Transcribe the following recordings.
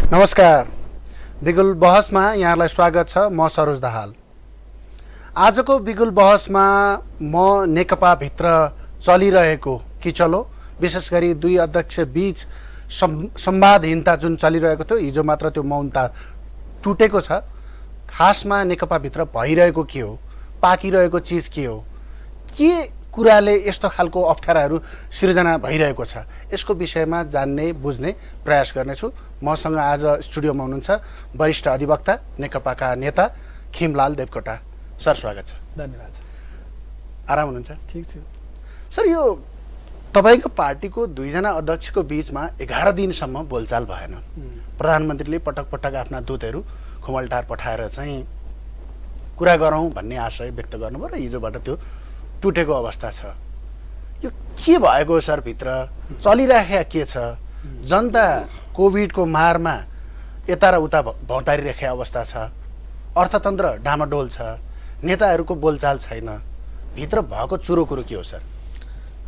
नमस्कार, बिगुल बहसमा यहाँलाई स्वागत छ। म सरोज दाहाल। आजको बिगुल बहसमा म नेकपाभित्र चलिरहेको किचलो, विशेष गरी दुई अध्यक्ष बीच संवादहीनता जुन चलिरहेको थियो, हिजो मात्र त्यो मौनता टुटेको छ। खासमा नेकपाभित्र भइरहेको के हो, पाकिरहेको चिज के हो, के कुराले यस्तो खालको अप्ठ्याराहरू सिर्जना भइरहेको छ, यसको विषयमा जान्ने बुझ्ने प्रयास गर्नेछु। मसँग आज स्टुडियोमा हुनुहुन्छ वरिष्ठ अधिवक्ता नेकपाका नेता खिमलाल देवकोटा। सर, स्वागत छ। धन्यवाद। आराम हुनुहुन्छ? ठिक छु सर। यो तपाईँको पार्टीको दुईजना अध्यक्षको बीचमा 11 दिनसम्म बोलचाल भएन। प्रधानमन्त्रीले पटक पटक आफ्ना दूतहरू खुमलटार पठाएर चाहिँ कुरा गरौँ भन्ने आशय व्यक्त गर्नुभयो र हिजोबाट त्यो टुटेको अवस्था छ। यो के भएको सर? भित्र चलिराखेका के छ? जनता कोभिडको मारमा यता र उता भौतारिरहेको अवस्था छ, अर्थतन्त्र डामाडोल छ, नेताहरूको बोलचाल छैन। भित्र भएको चुरो कुरो के हो सर?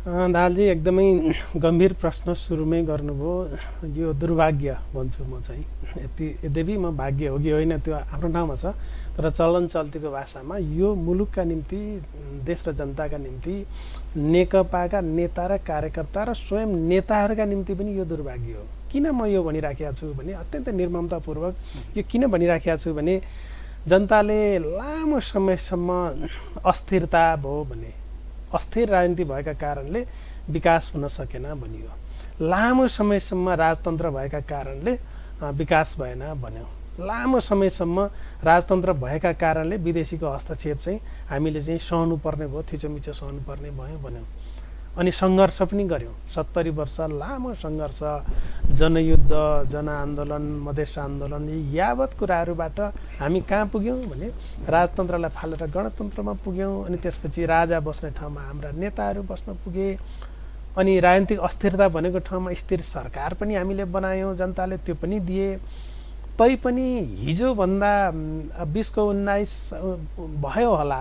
दाहालजी, एकदमै गम्भीर प्रश्न सुरुमै गर्नुभयो। यो दुर्भाग्य भन्छु म चाहिँ। यद्यपि म भाग्य हो कि होइन त्यो आफ्नो ठाउँमा छ, तर चलन चल्तीको भाषामा यो मुलुकका निम्ति, देश र जनताका निम्ति, नेकपाका नेता र कार्यकर्ता र स्वयं नेताहरूका निम्ति पनि यो दुर्भाग्य हो। किन म यो भनिराखेको छु भने, अत्यन्त निर्ममतापूर्वक यो किन भनिराखेको छु भने, जनताले लामो समयसम्म अस्थिरता भयो भने, अस्थिर राजनीति भएका कारणले विकास हुन सकेन भनियो। लामो समयसम्म राजतन्त्र भएका कारणले विकास भएन भन्यो। लामो समयसम्म राजतन्त्र भएका कारणले विदेशीको हस्तक्षेप चाहिँ हामीले चाहिँ सहनुपर्ने भयो, थिचोमिचो सहनुपर्ने भयो भन्यो। अनि सङ्घर्ष पनि गऱ्यौँ। 70 वर्ष लामो सङ्घर्ष, जनयुद्ध, जनआन्दोलन, मधेस आन्दोलन, यावत कुराहरूबाट हामी कहाँ पुग्यौँ भने राजतन्त्रलाई फालेर गणतन्त्रमा पुग्यौँ। अनि त्यसपछि राजा बस्ने ठाउँमा हाम्रा नेताहरू बस्न पुगे। अनि राजनीतिक अस्थिरता भनेको ठाउँमा स्थिर सरकार पनि हामीले बनायौँ, जनताले त्यो पनि दिए। तैपनि हिजोभन्दा 20-19 भयो होला,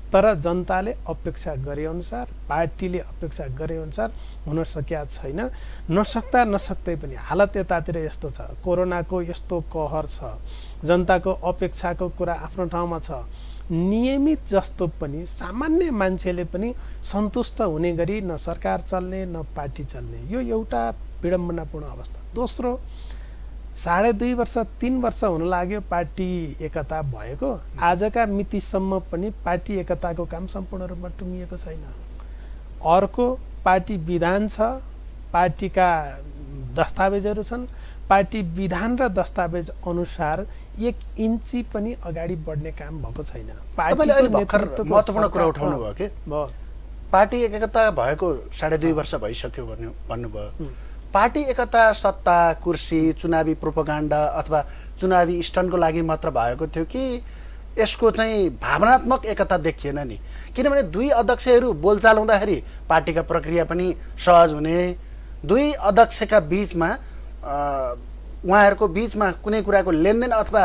तर जनताले अपेक्षा गरेअनुसार, पार्टीले अपेक्षा गरेअनुसार हुन सकेका छैन। नसक्दै पनि हालत यतातिर यस्तो छ, कोरोनाको यस्तो कहर छ, जनताको अपेक्षाको कुरा आफ्नो ठाउँमा छ। नियमित जस्तो पनि सामान्य मान्छेले पनि सन्तुष्ट हुने गरी न सरकार चल्ने न पार्टी चल्ने, यो एउटा विडम्बनापूर्ण अवस्था। दोस्रो, 2.5 वर्ष 3 वर्ष हुन लाग्यो पार्टी एकता भएको। आजका मितिसम्म पनि पार्टी एकताको काम सम्पूर्ण रूपमा टुङ्गिएको छैन। अर्को, पार्टी विधान छ, पार्टीका दस्तावेजहरू छन्, पार्टी विधान र दस्तावेज अनुसार 1 इन्ची पनि अगाडि बढ्ने काम भएको छैन। महत्त्वपूर्ण कुरा उठाउनु भयो कि पार्टी एकता भएको 2.5 वर्ष भइसक्यो भन्नुभयो। पार्टी एकता सत्ता, कुर्सी, चुनावी प्रोपोगन्डा अथवा चुनावी स्टन्टको लागि मात्र भएको थियो कि यसको चाहिँ भावनात्मक एकता देखिएन नि? किनभने दुई अध्यक्षहरू बोलचाल हुँदाखेरि पार्टीका प्रक्रिया पनि सहज हुने, दुई अध्यक्षका बीचमा उहाँहरूको बीचमा कुनै कुराको लेनदेन अथवा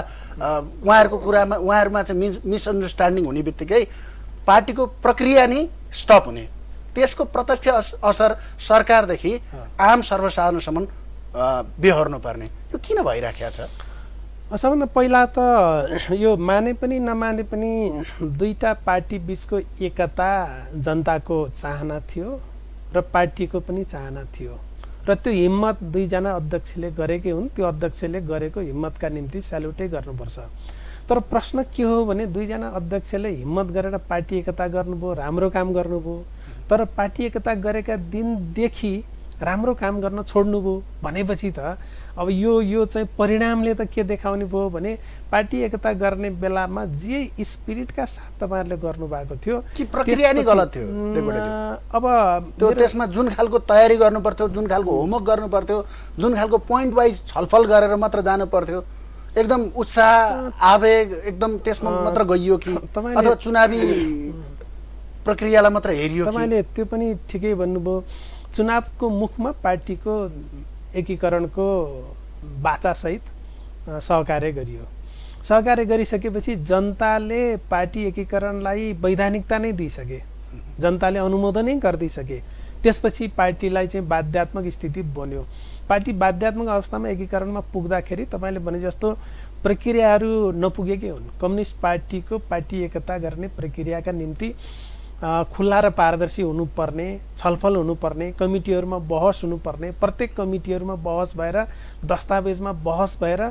उहाँहरूमा चाहिँ मिसअन्डरस्ट्यान्डिङ हुने बित्तिकै पार्टीको प्रक्रिया नै स्टप हुने। त्यसको प्रत्यक्ष असर सरकारदेखि आम सर्वसाधारणसम्म बेहोर्नु पर्ने। यो किन भइराखेको छ? सबभन्दा पहिला त यो माने पनि नमाने पनि दुईटा पार्टी बीचको एकता जनताको चाहना थियो र पार्टीको पनि चाहना थियो, र त्यो हिम्मत दुईजना अध्यक्षले गरेकै हुन्। त्यो अध्यक्षले गरेको हिम्मतका निम्ति स्यालुटै गर्नुपर्छ। तर प्रश्न के हो भने, दुईजना अध्यक्षले हिम्मत गरेर पार्टी एकता गर्नुभयो, राम्रो काम गर्नुभयो, तर पार्टी एकता गरेका दिनदेखि राम्रो काम गर्न छोड्नुभयो भनेपछि त अब यो चाहिँ परिणामले त के देखाउने भयो भने, पार्टी एकता गर्ने बेलामा जे स्पिरिटका साथ तपाईँहरूले गर्नुभएको थियो कि प्रक्रिया नै गलत थियो? अब त्यो त्यसमा जुन खालको तयारी गर्नु पर्थ्यो, जुन खालको होमवर्क गर्नु पर्थ्यो, जुन खालको पोइन्ट वाइज छलफल गरेर मात्र जानु पर्थ्यो, एकदम उत्साह आवेग एकदम त्यसमा मात्र गइयो कि अथवा चुनावी प्रक्रियालाई मात्र हेरियो? तपाईँले त्यो पनि ठिकै भन्नुभयो। चुनावको मुखमा पार्टीको एकीकरणको बाचासहित सहकार्य गरियो। सहकार्य गरिसकेपछि जनताले पार्टी एकीकरणलाई वैधानिकता नै दिइसके, जनताले अनुमोदनै गरिदिइसके। त्यसपछि पार्टीलाई चाहिँ बाध्यात्मक स्थिति बन्यो। पार्टी बाध्यात्मक अवस्थामा एकीकरणमा पुग्दाखेरि तपाईँले भने जस्तो प्रक्रियाहरू नपुगेकै हुन्। कम्युनिस्ट पार्टीको पार्टी एकता गर्ने प्रक्रियाका निम्ति खुल्ला र पारदर्शी हुनुपर्ने, छलफल हुनुपर्ने, कमिटीहरूमा बहस हुनुपर्ने, प्रत्येक कमिटीहरूमा बहस भएर दस्तावेजमा बहस भएर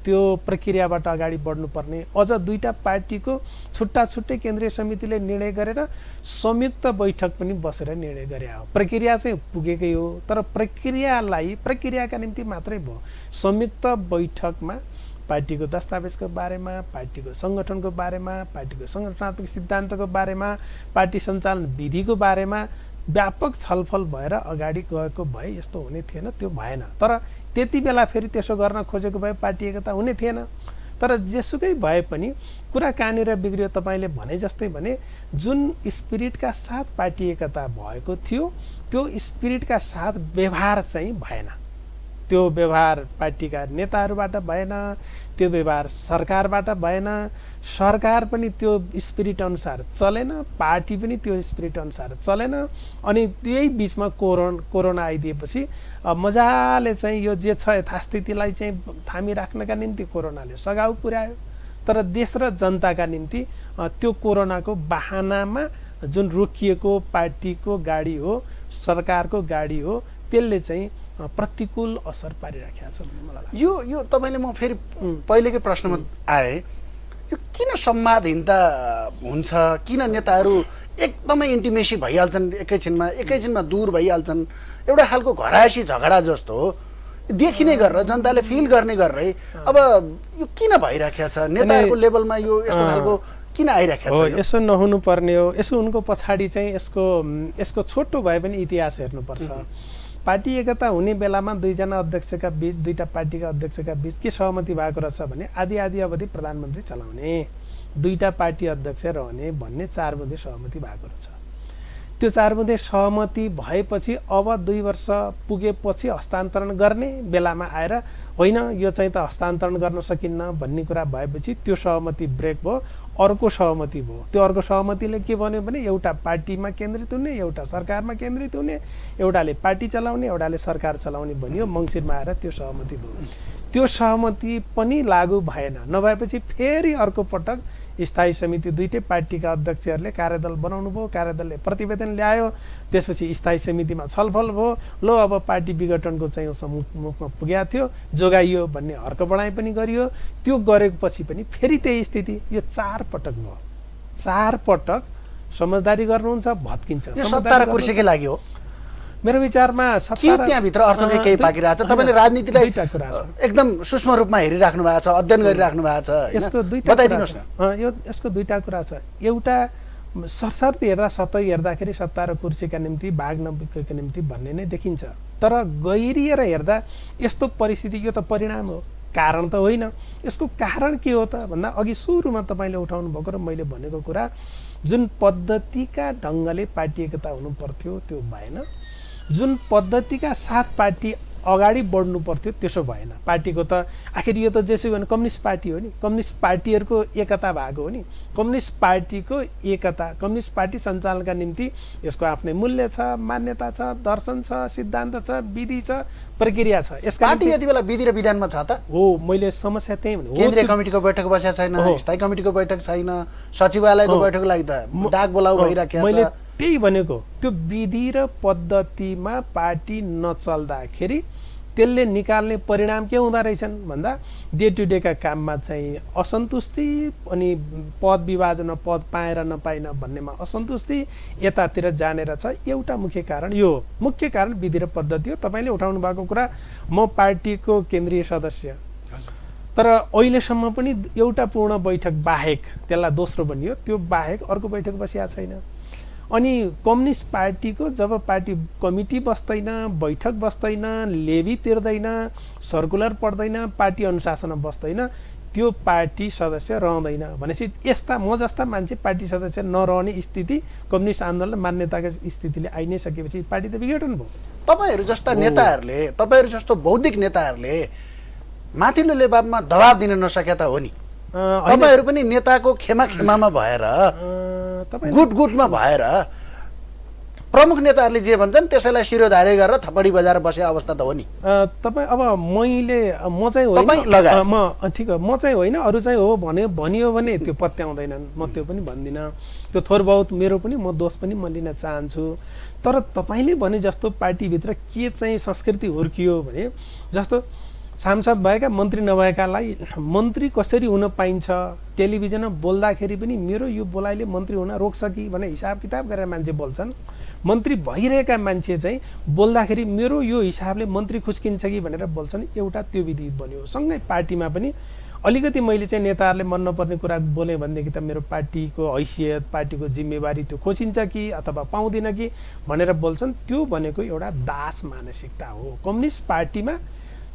त्यो प्रक्रियाबाट अगाडि बढ्नुपर्ने। अझ दुईटा पार्टीको छुट्टा छुट्टै केन्द्रीय समितिले निर्णय गरेर संयुक्त बैठक पनि बसेर निर्णय गरे हो। प्रक्रिया चाहिँ पुगेकै हो, तर प्रक्रियाका निम्ति मात्रै भयो। संयुक्त बैठकमा पार्टीको दस्तावेजको बारेमा, पार्टीको सङ्गठनको बारेमा, पार्टीको सङ्गठनात्मक सिद्धान्तको बारेमा, पार्टी सञ्चालन विधिको बारेमा व्यापक छलफल भएर अगाडि गएको भए यस्तो हुने थिएन, त्यो भएन। तर त्यति बेला फेरि त्यसो गर्न खोजेको भए पार्टी एकता हुने थिएन। तर जेसुकै भए पनि कुरा कहाँनिर बिग्रियो तपाईँले भने जस्तै भने जुन स्पिरिटका साथ पार्टी एकता भएको थियो त्यो स्पिरिटका साथ व्यवहार चाहिँ भएन। त्यो व्यवहार पार्टीका नेताहरूबाट भएन, त्यो व्यवहार सरकारबाट भएन, सरकार पनि त्यो स्पिरिट अनुसार चलेन, पार्टी पनि त्यो स्पिरिट अनुसार चलेन। अनि त्यही बिचमा कोरोना आइदिएपछि मजाले चाहिँ यो जे छ यथास्थितिलाई चाहिँ थामिराख्नका निम्ति कोरोनाले सघाउ पुर्यायो। तर देश र जनताका निम्ति त्यो कोरोनाको बहानामा जुन रोकिएको पार्टीको गाडी हो, सरकारको गाडी हो, त्यसले चाहिँ प्रतिकूल असर पारिराखेको छ भन्ने मलाई लाग्छ। यो तपाईँले म फेरि पहिलेकै प्रश्नमा आए, यो किन संवादहीनता हुन्छ? किन नेताहरू एकदमै इन्टिमेसी भइहाल्छन्, एकैछिनमा दूर भइहाल्छन्? एउटा खालको घरायसी झगडा जस्तो देखिने गरेर जनताले फिल गर्ने गरेर अब यो किन भइराखेको छ? नेताहरूको लेभलमा यो यस्तो खालको किन आइराखेको छ? यसो नहुनु पर्ने हो। यसो उनको पछाडि चाहिँ यसको छोटो भए पनि इतिहास हेर्नुपर्छ। पार्टी एकता हुने बेलामा दुईजना अध्यक्षका बीच, दुईटा पार्टीका अध्यक्षका बीच के सहमति भएको रहेछ भने आधी अवधि प्रधानमन्त्री चलाउने, दुईटा पार्टी अध्यक्ष रहने भन्ने 4 बुँदे सहमति भएको रहेछ। त्यो 4 बुँदे सहमति भएपछि अब 2 वर्ष पुगेपछि हस्तान्तरण गर्ने बेलामा आएर होइन यो चाहिँ त हस्तान्तरण गर्न सकिन्न भन्ने कुरा भएपछि त्यो सहमति ब्रेक भयो, अर्को सहमति भयो। त्यो अर्को सहमतिले के भन्यो भने एउटा पार्टीमा केन्द्रित हुने, एउटा सरकारमा केन्द्रित हुने, एउटाले पार्टी चलाउने, एउटाले सरकार चलाउने भनियो। मङ्सिरमा आएर त्यो सहमति भयो। त्यो सहमति पनि लागू भएन। नभएपछि फेरि अर्को पटक स्थायी समिति, दुईटै पार्टीका अध्यक्षहरूले कार्यदल बनाउनु भयो, कार्यदलले प्रतिवेदन ल्यायो, त्यसपछि स्थायी समितिमा छलफल भयो। लो अब पार्टी विघटनको चाहिँ मुखमा पुगेको थियो, जोगाइयो भन्ने हर्क बढाइ पनि गरियो। त्यो गरेपछि पनि फेरि त्यही स्थिति। यो 4 पटक भयो। 4 पटक समझदारी गर्नुहुन्छ, भत्किन्छ। सत्ता र कुर्सीकै लागि हो मेरो विचारमा। त्यहाँभित्र अर्थ केही बाँकी रहेछ? तपाईँले राजनीतिलाई एकदम सूक्ष्म रूपमा हेरिराख्नु भएको छ, अध्ययन गरिराख्नु भएको छ। यसको दुईटा बताइदिनुहोस् न। यसको दुईटा कुरा छ। एउटा सरसर्ती हेर्दा सतै हेर्दाखेरि सत्ता र कुर्सीका निम्ति भाग नबिकेको निम्ति भन्ने नै देखिन्छ। तर गहिरिएर हेर्दा यस्तो परिस्थिति, यो त परिणाम हो, कारण त होइन। यसको कारण के हो त भन्दा अघि सुरुमा तपाईँले उठाउनु भएको र मैले भनेको कुरा, जुन पद्धतिका ढङ्गले पार्टी एकता हुनु पर्थ्यो त्यो भएन। जुन पद्धतिका साथ पार्टी अगाडि बढ्नु पर्थ्यो त्यसो भएन। पार्टीको त आखिर यो त जेसुकै भने कम्युनिस्ट पार्टी हो नि, कम्युनिस्ट पार्टीहरूको एकता भएको हो नि। कम्युनिस्ट पार्टीको एकता, कम्युनिस्ट पार्टी सञ्चालनका निम्ति यसको आफ्नै मूल्य छ, मान्यता छ, दर्शन छ, सिद्धान्त छ, विधि छ, प्रक्रिया छ। यसका पार्टी यति बेला विधि र विधानमा छ त हो। मैले समस्या त्यही भने केन्द्रीय कमिटीको बैठक बसेको छैन, स्थायी कमिटीको बैठक छैन, सचिवालयको बैठकको लागि त डाक बोलाउ भइराखेको छ। मैले त्यही भनेको, त्यो विधि र पद्धतिमा पार्टी नचल्दाखेरि त्यसले निकाल्ने परिणाम के हुँदो रहेछन् भन्दा डे टु डेका काममा चाहिँ असन्तुष्टि, अनि पद विभाजनमा पद पाएर नपाइन भन्नेमा असन्तुष्टि यतातिर जानेर छ। एउटा मुख्य कारण यो हो। मुख्य कारण विधि र पद्धति हो। तपाईँले उठाउनु भएको कुरा, म पार्टीको केन्द्रीय सदस्य, तर अहिलेसम्म पनि एउटा पूर्ण बैठक बाहेक, त्यसलाई दोस्रो भनियो, त्यो बाहेक अर्को बैठक बसिया छैन। अनि कम्युनिस्ट पार्टीको जब पार्टी कमिटी बस्दैन, बैठक बस्दैन, लेभी तिर्दैन, सर्कुलर पढ्दैन, पार्टी अनुशासनमा बस्दैन, त्यो पार्टी सदस्य रहँदैन भनेपछि यस्ता म जस्ता मान्छे पार्टी सदस्य नरहने स्थिति कम्युनिस्ट आन्दोलन मान्यताको स्थितिले आइ नै सकेपछि पार्टी त विघटन भयो। तपाईँहरू जस्ता नेताहरूले, तपाईँहरू जस्तो बौद्धिक नेताहरूले माथिल्लो लेभलमा दबाब दिन नसके त हो नि? तपाईँहरू पनि नेताको खेमामा भएर, गुटमा भएर प्रमुख नेताहरूले जे भन्छन् त्यसैलाई शिरोधार्य गरेर थपडी बजाएर बसे अवस्था त हो नि। तपाईँ अब म चाहिँ होइन, ठिक हो, म चाहिँ होइन, अरू चाहिँ हो भनियो भने त्यो पत्याउँदैनन्, म त्यो पनि भन्दिनँ। त्यो थोर बहुत मेरो पनि म दोष पनि म लिन चाहन्छु। तर तपाईँले भने जस्तो पार्टीभित्र के चाहिँ संस्कृति हुर्कियो भने, जस्तो सांसद भएका मन्त्री नभएकालाई मन्त्री कसरी हुन पाइन्छ, टेलिभिजनमा बोल्दाखेरि पनि मेरो यो बोलाइले मन्त्री हुन रोक्छ कि भने हिसाब किताब गरेर मान्छे बोल्छन्। मन्त्री भइरहेका मान्छे चाहिँ बोल्दाखेरि मेरो यो हिसाबले मन्त्री खुस्किन्छ कि भनेर बोल्छन्। एउटा त्यो विधि बन्यो। सँगै पार्टीमा पनि अलिकति मैले चाहिँ नेताहरूले मन नपर्ने कुरा बोलेँ भनेदेखि त मेरो पार्टीको हैसियत, पार्टीको जिम्मेवारी त्यो खोसिन्छ कि अथवा पाउँदिन कि भनेर बोल्छन्। त्यो भनेको एउटा दास मानसिकता हो। कम्युनिस्ट पार्टीमा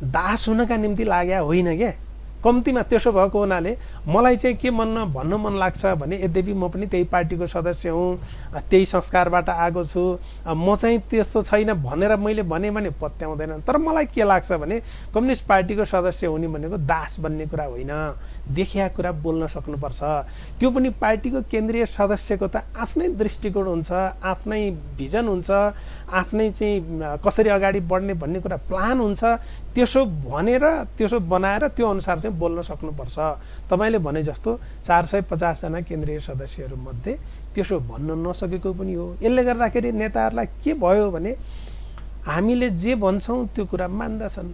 दास हुनका निम्ति लाग्या होइन क्या। कम्तीमा त्यसो भएको हुनाले मलाई चाहिँ के भन्न मन लाग्छ भने, यद्यपि म पनि त्यही पार्टीको सदस्य हुँ, त्यही संस्कारबाट आएको छु, म चाहिँ त्यस्तो छैन भनेर मैले भने पत्याउँदैन। तर मलाई के लाग्छ भने कम्युनिस्ट पार्टीको सदस्य हुने भनेको दास बन्ने कुरा होइन, देखिया कुरा बोल्न सक्नुपर्छ। त्यो पनि पार्टीको केन्द्रीय सदस्यको त आफ्नै दृष्टिकोण हुन्छ, आफ्नै भिजन हुन्छ, आफ्नै चाहिँ कसरी अगाडि बढ्ने भन्ने कुरा प्लान हुन्छ। त्यसो भनेर त्यसो बनाएर त्यो अनुसार चाहिँ बोल्न सक्नुपर्छ। तपाईँले भने जस्तो 450 जना केन्द्रीय सदस्यहरूमध्ये त्यसो भन्न नसकेको पनि हो। यसले गर्दाखेरि नेताहरूलाई के भयो भने हामीले जे भन्छौँ त्यो कुरा मान्दछन्,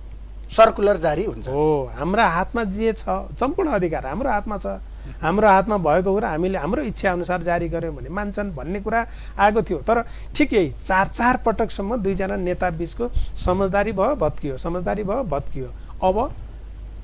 सर्कुलर जारी हुन्छ। हो, हाम्रा हातमा जे छ सम्पूर्ण अधिकार हाम्रो हातमा छ। हाम्रो हातमा भएको कुरा हामीले हाम्रो इच्छा अनुसार जारी गर्यौँ भने मान्छन् भन्ने कुरा आएको थियो। तर ठिकै 4 पटकसम्म दुईजना नेता बीचको समझदारी भयो, भत्कियो। अब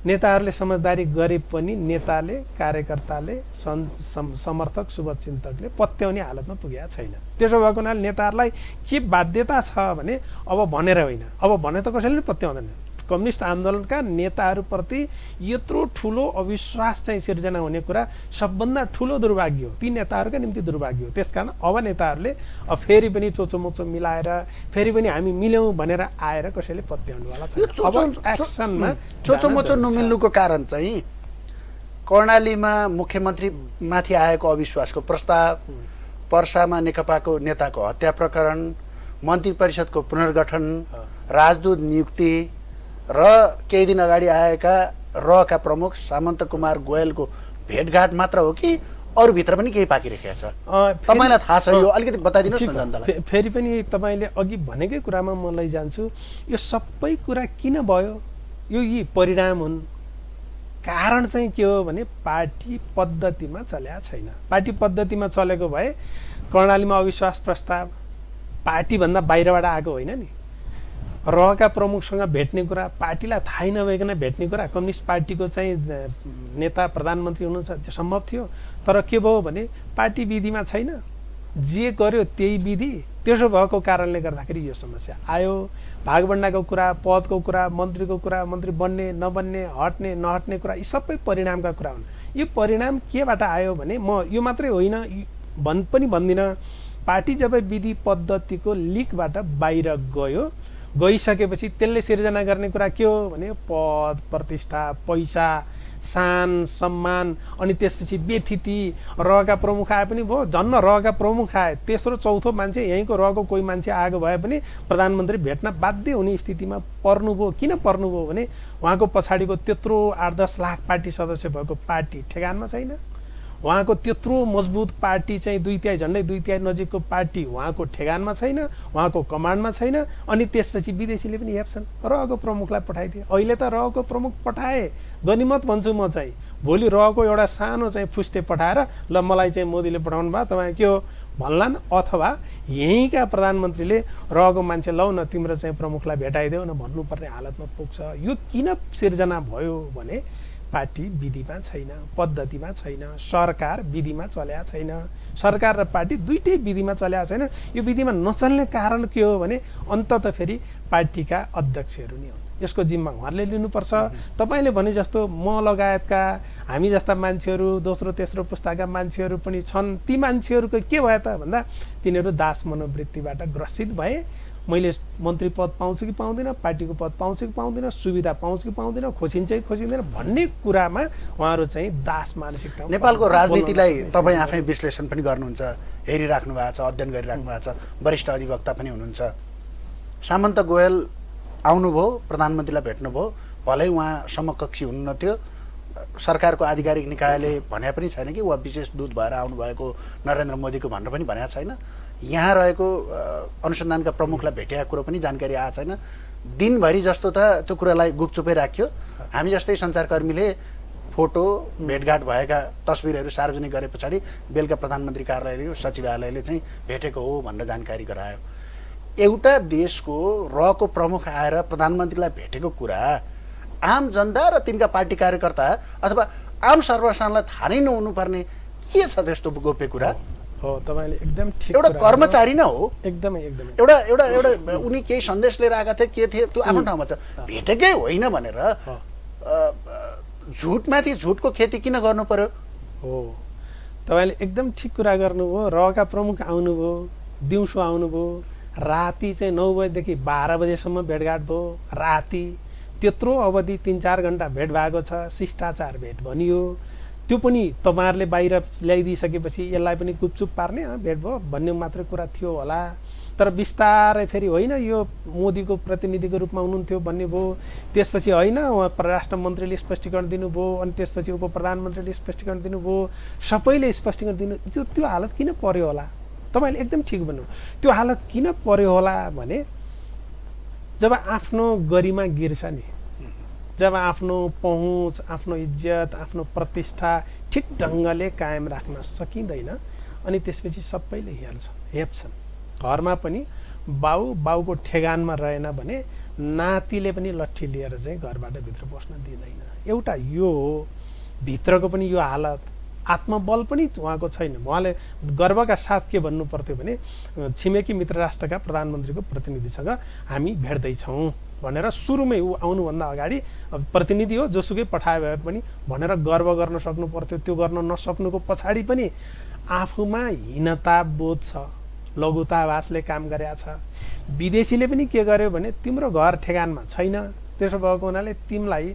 नेताहरूले समझदारी गरे पनि नेताले, कार्यकर्ताले, समर्थक, शुभचिन्तकले पत्याउने हालतमा पुगेका छैन। त्यसो भएको हुनाले नेताहरूलाई के बाध्यता छ भने अब भनेर होइन, अब भने त कसैले पनि पत्याउँदैन। कम्युनिस्ट आन्दोलनका नेताहरूप्रति यत्रो ठुलो अविश्वास चाहिँ सिर्जना हुने कुरा सबभन्दा ठुलो दुर्भाग्य हो, ती नेताहरूका निम्ति दुर्भाग्य हो। त्यसकारण अब नेताहरूले फेरि पनि चोचोमोचो मिलाएर फेरि पनि हामी मिल्यौँ भनेर आएर कसैले पत्याउनुवाला छैन। अब एक्सनमा चोचोमोचो नमिल्नुको कारण चाहिँ कर्णालीमा मुख्यमन्त्रीमाथि आएको अविश्वासको प्रस्ताव, पर्सामा नेकपाको नेताको हत्या प्रकरण, मन्त्री परिषदको पुनर्गठन, राजदूत नियुक्ति र केही दिन अगाडि आएका रका प्रमुख सामन्त कुमार गोयलको भेटघाट मात्र हो कि अरूभित्र पनि केही पाकिरहेको छ? तपाईँलाई थाहा छ यो? अलिकति बताइदिनुहोस् न जनतालाई। फेरि पनि तपाईँले अघि भनेकै कुरामा म लैजान्छु। यो सबै कुरा किन भयो? यो यी परिणाम हुन्। कारण चाहिँ के हो भने पार्टी पद्धतिमा चल्या छैन। पार्टी पद्धतिमा चलेको भए कर्णालीमा अविश्वास प्रस्ताव पार्टीभन्दा बाहिरबाट आएको होइन नि। रहका प्रमुखसँग भेट्ने कुरा, पार्टीलाई थाहै नभइकन भेट्ने कुरा, कम्युनिस्ट पार्टीको चाहिँ नेता प्रधानमन्त्री हुनुहुन्छ त्यो सम्भव थियो। तर के भयो भने पार्टी विधिमा छैन, जे गर्यो त्यही विधि। त्यसो भएको कारणले गर्दाखेरि यो समस्या आयो। भागभण्डाको कुरा, पदको कुरा, मन्त्रीको कुरा, मन्त्री बन्ने नबन्ने, हट्ने नहट्ने कुरा, यी सबै परिणामका कुरा हुन्। यो परिणाम केबाट आयो भने म यो मात्रै होइन पनि भन्दिनँ। पार्टी जब विधि पद्धतिको लिकबाट बाहिर गइसकेपछि त्यसले सिर्जना गर्ने कुरा के हो भने पद, प्रतिष्ठा, पैसा, सान, सम्मान, अनि त्यसपछि व्यथिति। रहका प्रमुख आए पनि भयो, जन्म रहका प्रमुख आए, तेस्रो चौथो मान्छे यहीँको रहको कोही मान्छे आएको भए पनि प्रधानमन्त्री भेट्न बाध्य हुने स्थितिमा पर्नुभयो। किन पर्नुभयो भने उहाँको पछाडिको त्यत्रो 8-10 लाख पार्टी सदस्य भएको पार्टी ठेगानमा छैन। उहाँको त्यत्रो मजबुत पार्टी चाहिँ 2/3 झन्डै 2/3 नजिकको पार्टी उहाँको ठेगानमा छैन, उहाँको कमान्डमा छैन। अनि त्यसपछि विदेशीले पनि हेप्छन्, रहको प्रमुखलाई पठाइदिए। अहिले त रहको प्रमुख पठाए गनिमत भन्छु म चाहिँ। भोलि रहको एउटा सानो चाहिँ फुस्टे पठाएर ल मलाई चाहिँ मोदीले पठाउनु भयो तपाईँ के हो भन्लान्, अथवा यहीँका प्रधानमन्त्रीले रहको मान्छे लौ न तिम्रो चाहिँ प्रमुखलाई भेटाइदेऊ न भन्नुपर्ने हालतमा पुग्छ। यो किन सिर्जना भयो भने पार्टी विधिमा छैन, पद्धतिमा छैन, सरकार विधिमा चल्या छैन। सरकार र पार्टी दुईटै विधिमा चल्या छैन। यो विधिमा नचल्ने कारण के हो भने अन्तत फेरि पार्टीका अध्यक्षहरू नै हुन्। यसको जिम्मा उहाँहरूले लिनुपर्छ। तपाईँले भने जस्तो म लगायतका हामी जस्ता मान्छेहरू, दोस्रो तेस्रो पुस्ताका मान्छेहरू पनि छन्। ती मान्छेहरूको के भयो त भन्दा तिनीहरू दास मनोवृत्तिबाट ग्रसित भए। मैले मन्त्री पद पाउँछु कि पाउँदिनँ, पार्टीको पद पाउँछु कि पाउँदिनँ, सुविधा पाउँछु कि पाउँदिनँ, खोजिन्छ कि खोजिँदैन भन्ने कुरामा उहाँहरू चाहिँ दास मानसिकता। नेपालको राजनीतिलाई तपाईँ आफै विश्लेषण पनि गर्नुहुन्छ, हेरिराख्नु भएको छ, अध्ययन गरिराख्नु भएको छ, वरिष्ठ अधिवक्ता पनि हुनुहुन्छ। सामन्त गोयल आउनुभयो, प्रधानमन्त्रीलाई भेट्नुभयो, भलै उहाँ समकक्षी हुनुहुन्थ्यो, सरकारको आधिकारिक निकायले भने पनि छैन कि उहाँ विशेष दूत भएर आउनुभएको नरेन्द्र मोदीको भनेर पनि भनेको छैन। यहाँ रहेको अनुसन्धानका प्रमुखलाई भेटेको कुरो पनि जानकारी आएको छैन। दिनभरि जस्तो त त्यो कुरालाई गुपचुपै राख्यो। हामी जस्तै सञ्चारकर्मीले फोटो भेटघाट भएका तस्बिरहरू सार्वजनिक गरे पछाडि बेलुका प्रधानमन्त्री कार्यालयले सचिवालयले चाहिँ भेटेको हो भनेर जानकारी गरायो। एउटा देशको रको प्रमुख आएर प्रधानमन्त्रीलाई भेटेको कुरा आम जनता र तिनका पार्टी कार्यकर्ता अथवा आम सर्वसाधारणलाई थाहा नै नहुनुपर्ने के छ त्यस्तो गोप्य कुरा? हो, तपाईँले एकदम ठिक। एउटा कर्मचारी नै हो, एकदमै एकदमै एउटा एउटा एउटा उनी केही सन्देश लिएर आएका थिए, के थिए त्यो आफ्नो ठाउँमा छ। भेटेकै होइन भनेर झुटमाथि झुटको खेती किन गर्नु पर्यो? हो, तपाईँले एकदम ठिक कुरा गर्नुभयो। रका प्रमुख आउनुभयो, दिउँसो आउनुभयो, राति चाहिँ 9 बजेदेखि 12 बजेसम्म भेटघाट भयो। राति त्यत्रो अवधि 3-4 घन्टा भेट भएको छ, शिष्टाचार भेट भनियो। त्यो पनि तपाईँहरूले बाहिर ल्याइदिइसकेपछि यसलाई पनि गुपचुप पार्ने भेट भयो भन्ने मात्रै कुरा थियो होला। तर बिस्तारै फेरि होइन यो मोदीको प्रतिनिधिको रूपमा हुनुहुन्थ्यो भन्ने भयो। त्यसपछि होइन उहाँ परराष्ट्र मन्त्रीले स्पष्टीकरण दिनुभयो, अनि त्यसपछि उप प्रधानमन्त्रीले स्पष्टीकरण दिनुभयो, सबैले स्पष्टीकरण दिनु। त्यो हालत किन पर्यो होला? तपाईँले एकदम ठिक भन्नु। त्यो हालत किन पर्यो होला भने जब आफ्नो गरिमा गिर्छ नि, जब आफ्नो पहुँच, आफ्नो इज्जत, आफ्नो प्रतिष्ठा ठिक ढङ्गले कायम राख्न सकिँदैन, अनि त्यसपछि सबैले हेप्छन्। घरमा पनि बाउको ठेगानमा रहेन भने नातिले पनि लट्ठी लिएर चाहिँ घरबाट भित्र पस्न दिँदैन। एउटा यो हो, भित्रको पनि यो हालत, आत्मबल पनि उहाँको छैन। उहाँले गर्वका साथ के भन्नु पर्थ्यो भने छिमेकी मित्र राष्ट्रका प्रधानमन्त्रीको प्रतिनिधिसँग हामी भेट्दैछौँ भनेर सुरुमै ऊ आउनुभन्दा अगाडि प्रतिनिधि हो जोसुकै पठाए भए पनि भनेर गर्व गर्न सक्नु पर्थ्यो। त्यो गर्न नसक्नुको पछाडि पनि आफूमा हीनता बोध छ, लघुतावासले काम गरेका छ। विदेशीले पनि के गर्यो भने तिम्रो घर ठेगानमा छैन, त्यसो भएको हुनाले तिमीलाई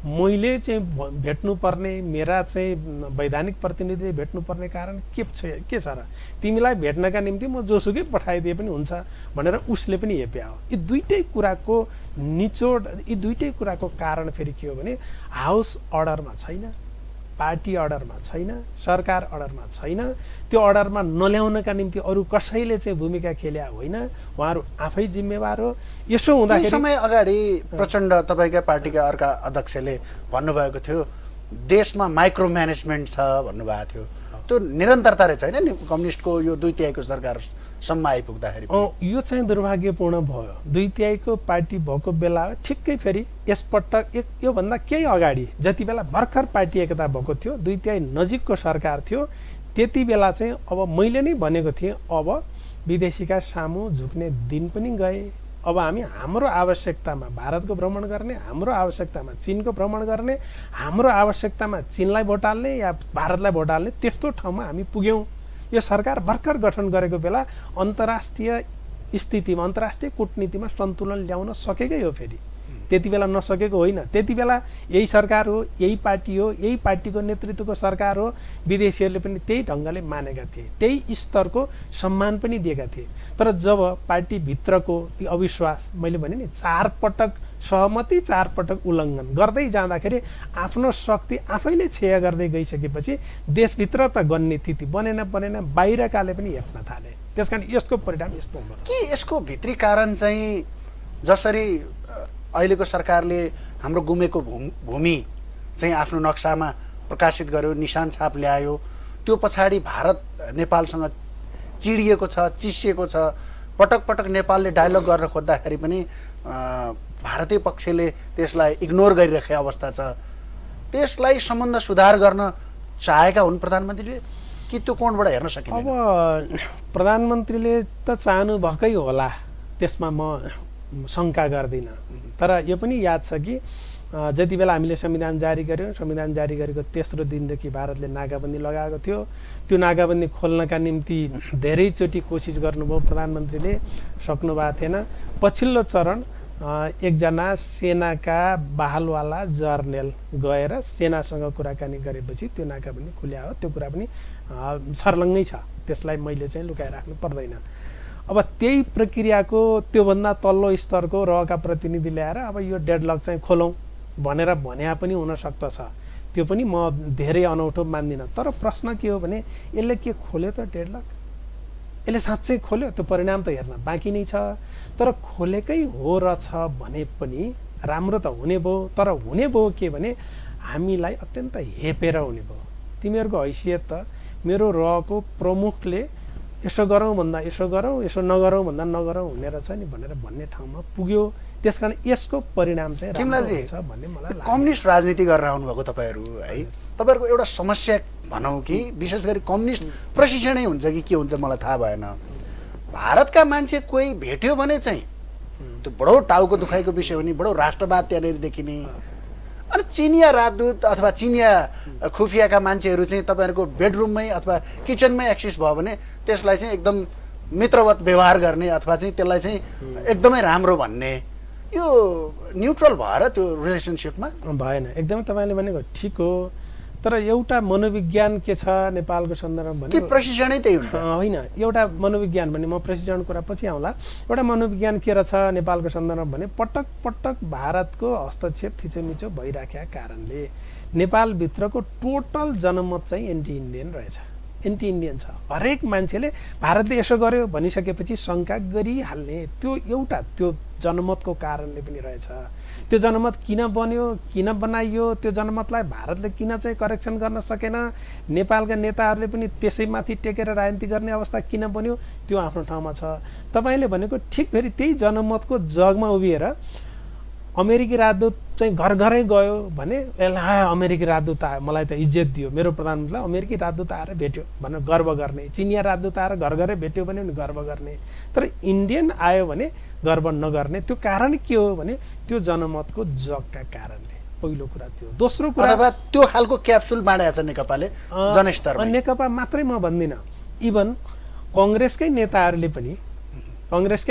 मैले चाहिँ भेट्नुपर्ने, मेरा चाहिँ वैधानिक प्रतिनिधिले भेट्नुपर्ने कारण के छ र? तिमीलाई भेट्नका निम्ति म जोसुकै पठाइदिए पनि हुन्छ भनेर उसले पनि हेप्या हो। यी दुईटै कुराको निचोड, यी दुईटै कुराको कारण फेरि के हो भने हाउस अर्डरमा छैन, पार्टी अर्डरमा छैन, सरकार अर्डरमा छैन। त्यो अर्डरमा नल्याउनका निम्ति अरू कसैले चाहिँ भूमिका खेल्या होइन, उहाँहरू आफै जिम्मेवार हो। यसो हुँदाखेरि समय अगाडि प्रचण्ड तपाईँका पार्टीका अर्का अध्यक्षले भन्नुभएको थियो देशमा माइक्रो म्यानेजमेन्ट छ भन्नुभएको थियो। त्यो निरन्तरता रहेछ होइन नि कम्युनिस्टको यो 2/3 सरकारसम्म आइपुग्दाखेरि? यो चाहिँ दुर्भाग्यपूर्ण भयो। 2/3 पार्टी भएको बेला ठिक्कै फेरि यसपटक योभन्दा केही अगाडि जति बेला भर्खर पार्टी एकता भएको थियो, 2/3 नजिकको सरकार थियो, त्यति बेला चाहिँ अब मैले नै भनेको थिएँ अब विदेशीका सामु झुक्ने दिन पनि गए। अब हामी हाम्रो आवश्यकतामा भारतको भ्रमण गर्ने, हाम्रो आवश्यकतामा चीनको भ्रमण गर्ने, हाम्रो आवश्यकतामा चीनलाई भोट हाल्ने या भारतलाई भोट हाल्ने त्यस्तो ठाउँमा हामी पुग्यौँ। यो सरकार भर्खर गठन गरेको बेला अन्तर्राष्ट्रिय स्थितिमा, अन्तर्राष्ट्रिय कूटनीतिमा सन्तुलन ल्याउन सकेकै हो। फेरि त्यति बेला नसकेको होइन। त्यति बेला यही सरकार हो, यही पार्टी हो, यही पार्टीको नेतृत्वको सरकार हो। विदेशीहरूले पनि त्यही ढङ्गले मानेका थिए, त्यही स्तरको सम्मान पनि दिएका थिए। तर जब पार्टीभित्रको ती अविश्वास, मैले भने नि 4 पटक सहमति, 4 पटक उल्लङ्घन गर्दै जाँदाखेरि आफ्नो शक्ति आफैले क्षय गर्दै गइसकेपछि देशभित्र त गन्ने स्थिति बनेन, बाहिरकाले पनि हेप्न थाले। त्यसकारण यसको परिणाम यस्तो हो। के यसको भित्री कारण चाहिँ जसरी अहिलेको सरकारले हाम्रो गुमेको भूमि चाहिँ आफ्नो नक्सामा प्रकाशित गर्यो, निशान छाप ल्यायो, त्यो पछाडि भारत नेपालसँग चिडिएको छ, चिसिएको छ। पटक पटक नेपालले डायलग गर्न खोज्दाखेरि पनि भारतीय पक्षले त्यसलाई इग्नोर गरिरहेको अवस्था छ। त्यसलाई सम्बन्ध सुधार गर्न चाहेका हुन् प्रधानमन्त्रीले कि त्यो कोणबाट हेर्न सकिन्छ? अब प्रधानमन्त्रीले त चाहनु भएकै होला, त्यसमा म शङ्का गर्दिनँ। तर यो पनि याद छ कि जति बेला हामीले संविधान जारी गर्यौँ, संविधान जारी गरेको तेस्रो दिनदेखि भारतले नाकाबन्दी लगाएको थियो। त्यो नाकाबन्दी खोल्नका निम्ति धेरैचोटि कोसिस गर्नुभयो प्रधानमन्त्रीले, सक्नु भएको थिएन। पछिल्लो चरण एकजना सेनाका बहालवाला जर्नेल गएर सेनासँग कुराकानी गरेपछि त्यो नाकाबन्दी खुल्या हो। त्यो कुरा पनि सर्लङ्गै छ, त्यसलाई मैले चाहिँ लुकाइराख्नु पर्दैन। अब त्यही प्रक्रियाको त्योभन्दा तल्लो स्तरको रहका प्रतिनिधि ल्याएर अब यो डेडलक चाहिँ खोलौँ भनेर भन्या पनि हुन सक्दछ, त्यो पनि म धेरै अनौठो मान्दिनँ। तर प्रश्न के हो भने यसले के खोल्यो त डेडलक? यसले साँच्चै खोल्यो? त्यो परिणाम त हेर्न बाँकी नै छ। तर खोलेकै हो रहेछ भने पनि राम्रो त हुने भयो। तर हुने भयो के भने हामीलाई अत्यन्त हेपेर हुने भयो। तिमीहरूको हैसियत त मेरो रहको प्रमुखले यसो गरौँ भन्दा यसो गरौँ, यसो नगरौँ भन्दा नगरौँ हुने रहेछ नि भनेर भन्ने ठाउँमा पुग्यो। त्यसकारण यसको परिणाम चाहिँ राम्रो हुन्छ भन्ने मलाई लाग्छ। कम्युनिस्ट राजनीति गरेर आउनुभएको तपाईँहरू है, तपाईँहरूको एउटा समस्या भनौँ कि विशेष गरी कम्युनिस्ट प्रशिक्षणै हुन्छ कि के हुन्छ मलाई थाहा भएन। भारतका मान्छे कोही भेट्यो भने चाहिँ त्यो बडो टाउको दुखाइको विषय हो नि, बडो राष्ट्रवाद त्यहाँनिर देखिने। अनि चिनिया राजदूत अथवा चिनिया खुफियाका मान्छेहरू चाहिँ तपाईँहरूको बेडरुममै अथवा किचनमै एक्सेस भयो भने त्यसलाई चाहिँ एकदम मित्रवत व्यवहार गर्ने अथवा चाहिँ त्यसलाई चाहिँ एकदमै राम्रो भन्ने, यो न्युट्रल भएर त्यो रिलेसनसिपमा भएन। एकदमै तपाईँले भनेको ठिक हो। तर एउटा मनोविज्ञान के छ नेपालको सन्दर्भमा के प्रशिक्षणै त्यही हुन्छ होइन? एउटा मनोविज्ञान भने म प्रशिक्षण कुरा पछि आउँला। एउटा मनोविज्ञान के रहेछ नेपालको सन्दर्भमा भने पटक पटक भारतको हस्तक्षेप थिचोमिचो भइराखेका कारणले नेपालभित्रको टोटल जनमत चाहिँ एन्टी इन्डियन रहेछ, एन्टी इन्डियन छ। हरेक मान्छेले भारतले यसो गर्यो भनिसकेपछि शङ्का गरिहाल्ने त्यो एउटा त्यो जनमतको कारणले पनि रहेछ। त्यो जनमत किन बन्यो, किन बनाइयो, त्यो जनमतलाई भारतले किन चाहिँ करेक्सन गर्न सकेन, नेपालका नेताहरूले पनि त्यसैमाथि टेकेर राजनीति गर्ने अवस्था किन बन्यो, त्यो आफ्नो ठाउँमा छ। तपाईँले भनेको ठिक फेरि त्यही जनमतको जगमा उभिएर अमेरिकी राजदूत चाहिँ घर घरै गयो भने यसलाई अमेरिकी राजदूत आयो मलाई त इज्जत दियो, मेरो प्रधानमन्त्रीलाई अमेरिकी राजदूत आएर भेट्यो भनेर गर्व गर्ने, चिनिया राजदूत आएर घर घरै भेट्यो भने गर्व गर्ने। तर इन्डियन आयो भने गर्व नगर्ने। त्यो कारण के हो भने त्यो जनमतको जगका कारणले, पहिलो कुरा त्यो। दोस्रो कुरा अथवा त्यो खालको क्याप्सुल बाँडेको छ नेकपाले जनस्तरमा। नेकपा मात्रै म भन्दिनँ, इभन कङ्ग्रेसकै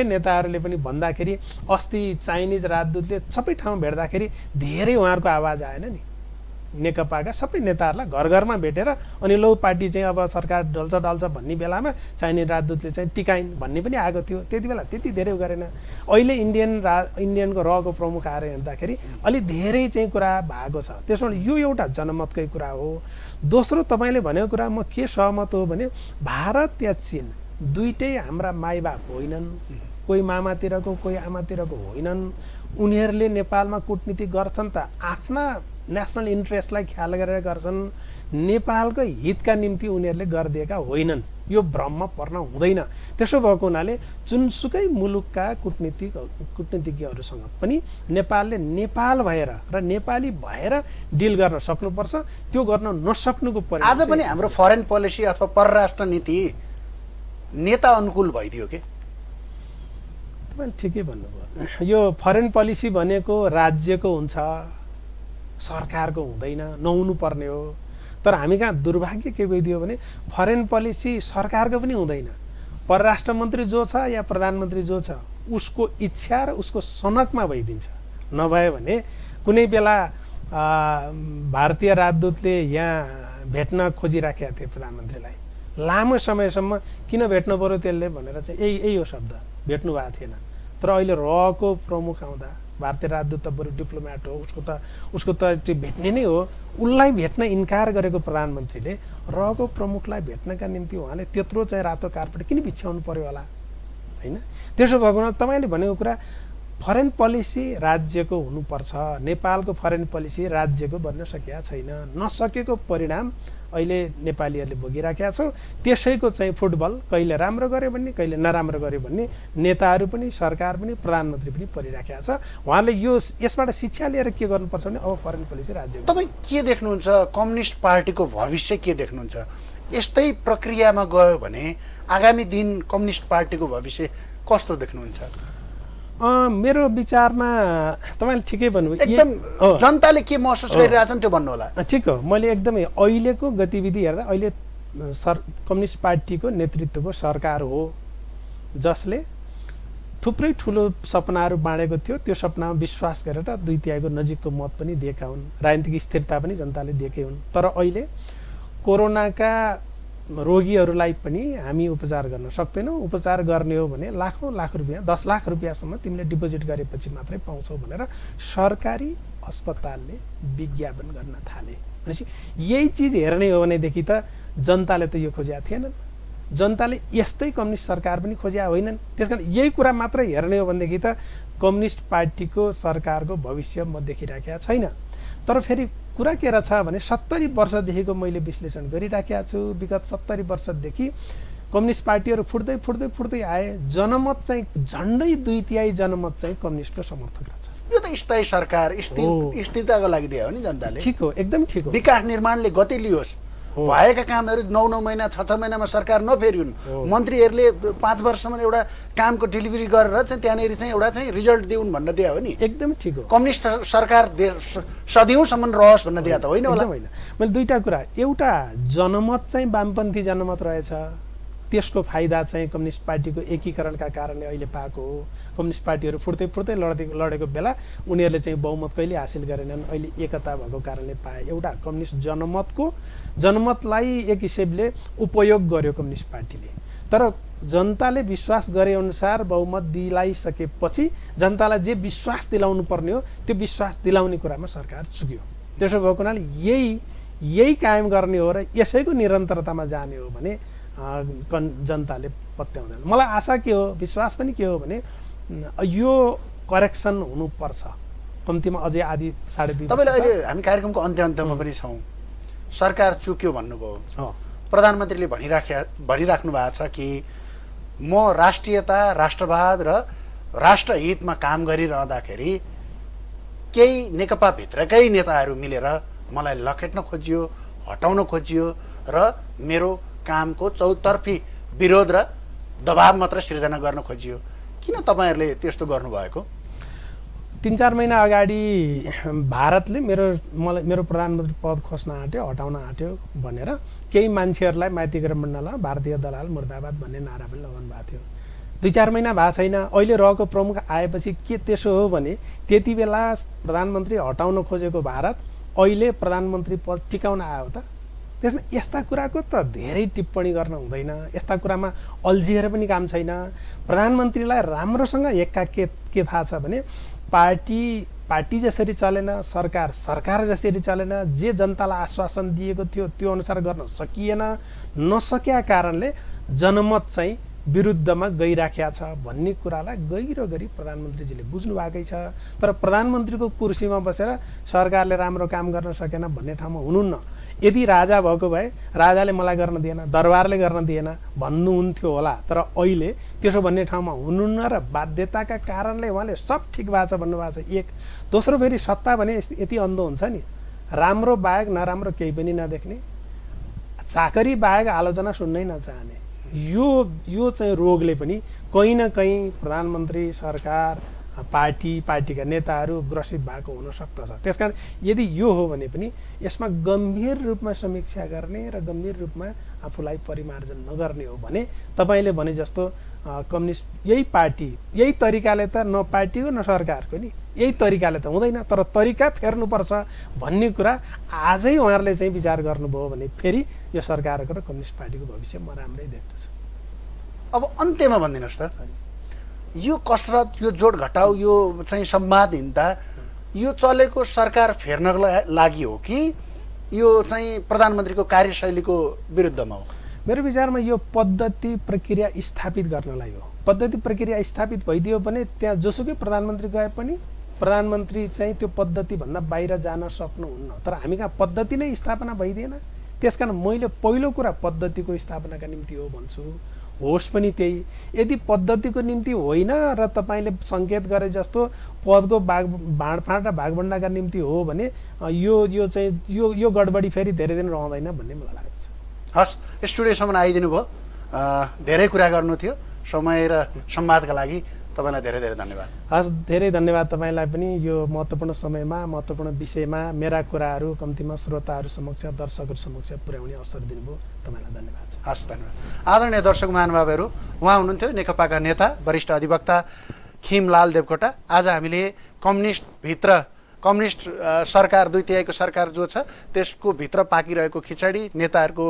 नेताहरूले पनि भन्दाखेरि अस्ति चाइनिज राजदूतले सबै ठाउँ भेट्दाखेरि धेरै उहाँहरूको आवाज आएन नि। नेकपाका सबै नेताहरूलाई घर घरमा भेटेर अनि लौ पार्टी चाहिँ अब सरकार ढल्छ भन्ने बेलामा चाइनिज राजदूतले चाहिँ टिकाइन् भन्ने पनि आएको थियो। त्यति बेला त्यति धेरै गरेन। अहिले इन्डियनको रहको प्रमुख आएर हेर्दाखेरि अलि धेरै चाहिँ कुरा भएको छ। त्यसो भने यो एउटा जनमतकै कुरा हो। दोस्रो तपाईँले भनेको कुरा म के सहमत हो भने भारत या चीन दुईटै हाम्रा माइबाप होइनन्, कोही मामातिरको कोही आमातिरको होइनन्। उनीहरूले नेपालमा कूटनीति गर्छन् त आफ्ना नेसनल इन्ट्रेस्टलाई ख्याल गरेर गर्छन्, नेपालको हितका निम्ति उनीहरूले गरिदिएका होइनन्। यो भ्रममा पर्न हुँदैन। त्यसो भएको हुनाले जुनसुकै मुलुकका कूटनीतिज्ञहरूसँग पनि नेपालले नेपाल भएर र नेपाली भएर डिल गर्न सक्नुपर्छ। त्यो गर्न नसक्नुको परिणाम आज पनि हाम्रो फरेन पोलिसी अथवा परराष्ट्र नीति नेता अनुकूल भइदियो के? तपाईँले ठिकै भन्नुभयो। यो फरेन पोलिसी भनेको राज्यको हुन्छ, सरकारको हुँदैन, नहुनु पर्ने हो। तर हामी कहाँ दुर्भाग्य के भइदियो भने फरेन पोलिसी सरकारको पनि हुँदैन। परराष्ट्र मन्त्री जो छ या प्रधानमन्त्री जो छ उसको इच्छा र उसको सनकमा भइदिन्छ। नभए भने कुनै बेला भारतीय राजदूतले यहाँ भेट्न खोजिराखेका थिए प्रधानमन्त्रीलाई, लामो समयसम्म किन भेट्नु पर्यो त्यसले भनेर चाहिँ यही हो शब्द, भेट्नु भएको थिएन। तर अहिले रहको प्रमुख आउँदा भारतीय राजदूत त बरु डिप्लोमेट हो, उसको त त्यो भेट्ने नै हो। उसलाई भेट्न इन्कार गरेको प्रधानमन्त्रीले रहको प्रमुखलाई भेट्नका निम्ति उहाँले त्यत्रो चाहिँ रातो कार्पेट किन बिछ्याउनु पर्यो होला, होइन? त्यसो भएको हुनाले तपाईँले भनेको कुरा फरेन पोलिसी राज्यको हुनुपर्छ। नेपालको फरेन पोलिसी राज्यको बन्न सकेका छैन। नसकेको परिणाम अहिले नेपालीहरूले भोगिराखेका छौँ। त्यसैको चाहिँ फुटबल कहिले राम्रो गर्यो भन्ने, कहिले नराम्रो गर्यो भन्ने नेताहरू पनि, सरकार पनि, प्रधानमन्त्री पनि परिराखेका छ। उहाँले यसबाट शिक्षा लिएर के गर्नुपर्छ भने अब फरेन पोलिसी राज्य। तपाईँ के देख्नुहुन्छ? कम्युनिस्ट पार्टीको भविष्य के देख्नुहुन्छ? यस्तै प्रक्रियामा गयो भने आगामी दिन कम्युनिस्ट पार्टीको भविष्य कस्तो देख्नुहुन्छ? मेरो विचारमा तपाईँले ठिकै भन्नुभयो एकदम जनताले के महसुस गरिरहेछन् त्यो भन्नु होला। ठिक हो, मैले एकदमै अहिलेको गतिविधि हेर्दा अहिले कम्युनिस्ट पार्टीको नेतृत्वको सरकार हो जसले थुप्रै ठुलो सपनाहरू बाँडेको थियो। त्यो सपनामा विश्वास गरेर 2/3 नजिकको मत पनि दिएका हुन्, राजनीतिक स्थिरता पनि जनताले दिएकै हुन्। तर अहिले कोरोनाका रोगीहरूलाई पनि हामी उपचार गर्न सक्दैनौँ। उपचार गर्ने हो भने लाखौँ लाख रुपियाँ 10 लाख रुपियाँसम्म तिमीले डिपोजिट गरेपछि मात्रै पाउँछौ भनेर सरकारी अस्पतालले विज्ञापन गर्न थाले। भनेपछि यही चिज हेर्ने हो भनेदेखि त जनताले त यो खोजेका थिएनन्, जनताले यस्तै कम्युनिस्ट सरकार पनि खोजेका होइनन्। त्यसकारण यही कुरा मात्रै हेर्ने हो भनेदेखि त कम्युनिस्ट पार्टीको सरकारको भविष्य म देखिराखेका छैन। तर फेरि कुरा के रहेछ भने 70 वर्षदेखिको मैले विश्लेषण गरिराखेका छु। विगत 70 वर्षदेखि कम्युनिस्ट पार्टीहरू फुट्दै फुट्दै फुट्दै आए। जनमत चाहिँ झन्डै 2/3 जनमत चाहिँ कम्युनिस्टको समर्थक रहेछ। यो त स्थायी सरकार स्थिरताको लागि दियो हो नि जनताले। ठिक हो, एकदम ठिक हो। विकास निर्माणले गति लियोस्, भएका कामहरू 9-9 महिना 6-6 महिनामा सरकार नफेरिउन्, मन्त्रीहरूले 5 वर्षसम्म एउटा कामको डेलिभरी गरेर चाहिँ त्यहाँनिर चाहिँ एउटा चाहिँ रिजल्ट दिउन् भन्न दिए हो नि। एकदम ठिक हो। कम्युनिस्ट सरकार सदियौँसम्म रहोस् भन्न दिए त होइन होला। होइन, मैले दुईटा कुरा, एउटा जनमत चाहिँ वामपन्थी जनमत रहेछ, त्यसको फाइदा चाहिँ कम्युनिस्ट पार्टीको एकीकरणका कारणले अहिले पाएको हो। कम्युनिस्ट पार्टीहरू फुट्दै फुट्दै लडेको बेला उनीहरूले चाहिँ बहुमत कहिले हासिल गरेनन्, अहिले एकता भएको कारणले पाए। एउटा कम्युनिस्ट जनमतलाई एक हिसाबले उपयोग गर्यो कम्युनिस्ट पार्टीले। तर जनताले विश्वास गरे अनुसार बहुमत दिलाइसकेपछि जनतालाई जे विश्वास दिलाउनु पर्ने हो त्यो विश्वास दिलाउने कुरामा सरकार चुक्यो। त्यसो भएको हुनाले यही कायम गर्ने हो र यसैको निरन्तरतामा जाने हो भने जनताले पत्याउँदैन। मलाई आशा के हो, विश्वास पनि के हो भने यो करेक्सन हुनुपर्छ, कम्तीमा अझै आधी 2.5 तपाईँले अहिले हामी कार्यक्रमको अन्त्यमा पनि छौँ। सरकार चुक्यो भन्नुभयो, प्रधानमन्त्रीले भनिराख्नु भएको छ कि म राष्ट्रियता, राष्ट्रवाद र राष्ट्रहितमा काम गरिरहँदाखेरि केही नेकपाभित्रकै नेताहरू मिलेर मलाई लखेट्न खोजियो, हटाउन खोजियो र मेरो कामको चौतर्फी विरोध र दबाब मात्र सिर्जना गर्न खोजियो। किन तपाईँहरूले त्यस्तो गर्नुभएको? 3-4 महिना अगाडि भारतले मेरो प्रधानमन्त्री पद खोज्न आँट्यो, हटाउन आँट्यो भनेर केही मान्छेहरूलाई माइतीगृह मण्डलमा भारतीय दलाल मुर्दाबाद भन्ने नारा पनि लगाउनु भएको थियो। 2-4 महिना भएको छैन। अहिले रहेको प्रमुख आएपछि के त्यसो हो भने त्यति बेला प्रधानमन्त्री हटाउन खोजेको भारत अहिले प्रधानमन्त्री पद टिकाउन आयो त? त्यसमा यस्ता कुराको त धेरै टिप्पणी गर्न हुँदैन। यस्ता कुरामा अल्झिएर पनि काम छैन। प्रधानमन्त्रीलाई राम्रोसँग एक्का के थाहा छ भने पार्टी जसरी चलेन, सरकार जसरी चलेन, जे जनतालाई आश्वासन दिएको थियो त्यो अनुसार गर्न सकिएन, नसकेका कारणले जनमत चाहिँ विरुद्धमा गइराखेको छ भन्ने कुरालाई गहिरो गरी प्रधानमन्त्रीजीले बुझ्नु भएकै छ। तर प्रधानमन्त्रीको कुर्सीमा बसेर सरकारले राम्रो काम गर्न सकेन भन्ने ठाउँमा हुनुहुन्न। यदि राजा भएको भए राजाले मलाई गर्न दिएन, दरबारले गर्न दिएन भन्नुहुन्थ्यो होला। तर अहिले त्यसो भन्ने ठाउँमा हुनुहुन्न र बाध्यताका कारणले उहाँले सब ठिक भएको छ भन्नुभएको छ। एक दोस्रो फेरि सत्ता भने यति अन्धो हुन्छ नि, राम्रो बाहेक नराम्रो केही पनि नदेख्ने, चाकरी बाहेक आलोचना सुन्नै नचाहने, यो चाहिँ रोगले पनि कहीँ न कहीँ प्रधानमन्त्री, सरकार, पार्टीका नेताहरू ग्रसित भएको हुन सक्दछ। त्यसकारण यदि यो हो भने पनि यसमा गम्भीर रूपमा समीक्षा गर्ने र गम्भीर रूपमा आफूलाई परिमार्जन नगर्ने हो भने तपाईँले भने जस्तो कम्युनिस्ट यही पार्टी यही तरिकाले त न पार्टीको न सरकारको नि यही तरिकाले त हुँदैन। तर तरिका फेर्नुपर्छ भन्ने कुरा आजै उहाँहरूले चाहिँ विचार गर्नुभयो भने फेरि यो सरकारको र कम्युनिस्ट पार्टीको भविष्य म राम्रै देख्दछु। अब अन्त्यमा भनिदिनुहोस् त, यो कसरत, यो जोड घटाउ, यो चाहिँ संवादहीनता यो चलेको सरकार फेर्नको लागि हो कि यो चाहिँ प्रधानमन्त्रीको कार्यशैलीको विरुद्धमा हो? मेरो विचारमा यो पद्धति प्रक्रिया स्थापित गर्नलाई हो। पद्धति प्रक्रिया स्थापित भइदियो भने त्यहाँ जोसुकै प्रधानमन्त्री गए पनि प्रधानमन्त्री चाहिँ त्यो पद्धतिभन्दा बाहिर जान सक्नुहुन्न। तर हामी कहाँ पद्धति नै स्थापना भइदिएन। त्यसकारण मैले पहिलो कुरा पद्धतिको स्थापनाका निम्ति हो भन्छु, होस् पनि त्यही। यदि पद्धतिको निम्ति होइन र तपाईँले सङ्केत गरे जस्तो पदको बाँडफाँड र भागभण्डाका निम्ति हो भने यो चाहिँ यो गडबडी फेरि धेरै दिन रहँदैन भन्ने मलाई लाग्छ। हस्, स्टुडियोसम्म आइदिनु भयो, धेरै कुरा गर्नु थियो। समय र संवादका लागि तपाईँलाई धेरै धेरै धन्यवाद। हस्, धेरै धन्यवाद तपाईँलाई पनि यो महत्त्वपूर्ण समयमा महत्त्वपूर्ण विषयमा मेरा कुराहरू कम्तीमा श्रोताहरू समक्ष दर्शकहरू समक्ष पुर्याउने अवसर दिनुभयो, तपाईँलाई धन्यवाद छ। हस्, धन्यवाद। आदरणीय दर्शक महानुभावहरू, उहाँ हुनुहुन्थ्यो नेकपाका नेता वरिष्ठ अधिवक्ता खिमलाल देवकोटा। आज हामीले कम्युनिस्ट सरकार 2/3 सरकार जो छ त्यसको भित्र पाकिरहेको खिचडी, नेताहरूको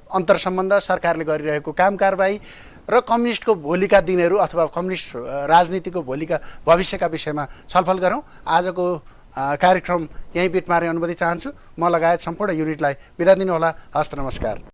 अन्तर्सम्बन्ध, सरकारले गरिरहेको काम कारबाही र कम्युनिस्टको भोलिका दिनहरू अथवा कम्युनिस्ट राजनीतिको भोलिका भविष्यका विषयमा छलफल गरौँ। आजको कार्यक्रम यहीँ बिट मार्ने अनुमति चाहन्छु। म लगायत सम्पूर्ण युनिटलाई बिदा दिनुहोला। हस्त, नमस्कार।